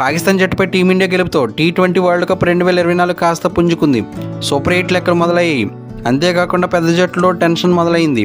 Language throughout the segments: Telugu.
పాకిస్తాన్ జట్టుపై టీమిండియా గెలుపుతో టీ20 వరల్డ్ కప్ 2024 కాస్త పుంజుకుంది. సూపర్ 8 లెక్కలు మొదలయ్యాయి. అంతేకాకుండా పెద్ద జట్టులో టెన్షన్ మొదలైంది.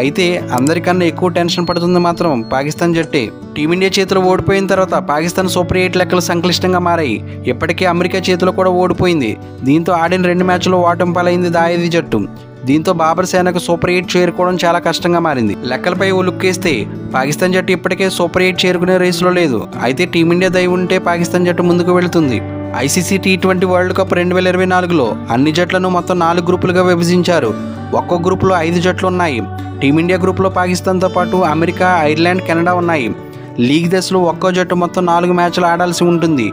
అయితే అందరికన్నా ఎక్కువ టెన్షన్ పడుతుంది మాత్రం పాకిస్తాన్ జట్టే. టీమిండియా చేతిలో ఓడిపోయిన తర్వాత పాకిస్తాన్ సూపర్ 8 లెక్కలు సంక్లిష్టంగా మారాయి. ఇప్పటికే అమెరికా చేతిలో కూడా ఓడిపోయింది. దీంతో ఆడిన 2 మ్యాచ్ల్లో ఓటమి పాలైంది దాయేది జట్టు. దీంతో బాబర్ సేనకు సూపర్ 8 చేరుకోవడం చాలా కష్టంగా మారింది. లెక్కలపై ఓ లుక్కేస్తే పాకిస్తాన్ జట్టు ఇప్పటికే సూపర్ 8 చేరుకునే రేసులో లేదు. అయితే టీమిండియా దయ ఉంటే పాకిస్తాన్ జట్టు ముందుకు వెళుతుంది. ఐసీసీ టీ20 వరల్డ్ కప్ 2024లో అన్ని జట్లను మొత్తం 4 గ్రూపులుగా విభజించారు. ఒక్కో గ్రూపులో 5 జట్లు ఉన్నాయి. టీమిండియా గ్రూపులో పాకిస్తాన్తో పాటు అమెరికా, ఐర్లాండ్, కెనడా ఉన్నాయి. లీగ్ దశలో ఒక్కో జట్టు మొత్తం 4 మ్యాచ్లు ఆడాల్సి ఉంటుంది.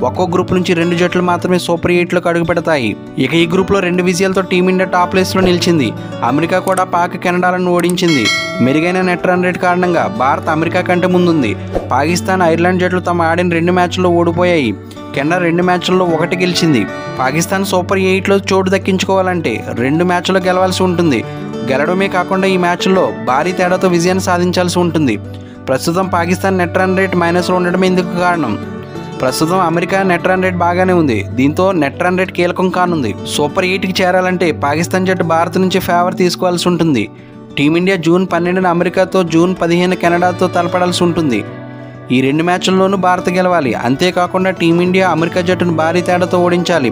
ఒక్కో గ్రూప్ నుంచి 2 జట్లు మాత్రమే సూపర్ 8లోకి అడుగు పెడతాయి. ఇక ఈ గ్రూప్లో 2 విజయాలతో టీమిండియా టాప్ ప్లేస్లో నిలిచింది. అమెరికా కూడా పాక్, కెనడాలను ఓడించింది. మెరుగైన నెట్ రన్ రేట్ కారణంగా భారత్ అమెరికా కంటే ముందుంది. పాకిస్తాన్, ఐర్లాండ్ జట్లు తమ ఆడిన 2 మ్యాచ్ల్లో ఓడిపోయాయి. కెనడా 2 మ్యాచ్ల్లో 1 గెలిచింది. పాకిస్తాన్ సూపర్ 8లో చోటు దక్కించుకోవాలంటే 2 మ్యాచ్ల్లో గెలవాల్సి ఉంటుంది. గెలవడమే కాకుండా ఈ మ్యాచ్ల్లో భారీ తేడాతో విజయాన్ని సాధించాల్సి ఉంటుంది. ప్రస్తుతం పాకిస్తాన్ నెట్ రన్ రేట్ మైనస్లో ఉండడమే ఇందుకు కారణం. ప్రస్తుతం అమెరికా నెట్ రన్ రేట్ బాగానే ఉంది. దీంతో నెట్ రన్ రేట్ కీలకం కానుంది. సూపర్ 8కి చేరాలంటే పాకిస్తాన్ జట్టు భారత్ నుంచి ఫేవర్ తీసుకోవాల్సి ఉంటుంది. టీమిండియా జూన్ 12న అమెరికాతో, జూన్ 15న కెనడాతో తలపడాల్సి ఉంటుంది. ఈ 2 మ్యాచ్ల్లోనూ భారత్ గెలవాలి. అంతేకాకుండా టీమిండియా అమెరికా జట్టును భారీ తేడాతో ఓడించాలి.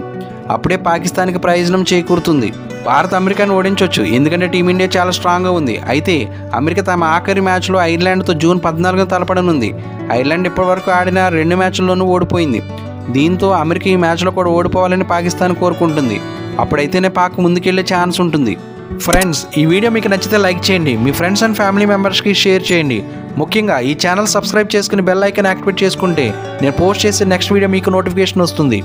అప్పుడే పాకిస్తాన్కి ప్రయోజనం చేకూరుతుంది. భారత్ అమెరికాను ఓడించవచ్చు, ఎందుకంటే టీమిండియా చాలా స్ట్రాంగ్గా ఉంది. అయితే అమెరికా తమ ఆఖరి మ్యాచ్లో ఐర్లాండ్తో జూన్ 14న తలపడనుంది. ఐర్లాండ్ ఇప్పటివరకు ఆడిన 2 మ్యాచ్ల్లోనూ ఓడిపోయింది. దీంతో అమెరికా ఈ మ్యాచ్లో కూడా ఓడిపోవాలని పాకిస్తాన్ కోరుకుంటుంది. అప్పుడైతేనే పాక్ ముందుకెళ్లే ఛాన్స్ ఉంటుంది. ఫ్రెండ్స్, ఈ వీడియో మీకు నచ్చితే లైక్ చేయండి. మీ ఫ్రెండ్స్ అండ్ ఫ్యామిలీ మెంబర్స్కి షేర్ చేయండి. ముఖ్యంగా ఈ ఛానల్ సబ్స్క్రైబ్ చేసుకుని బెల్ ఐకాన్ యాక్టివేట్ చేసుకుంటే నేను పోస్ట్ చేసే నెక్స్ట్ వీడియో మీకు నోటిఫికేషన్ వస్తుంది.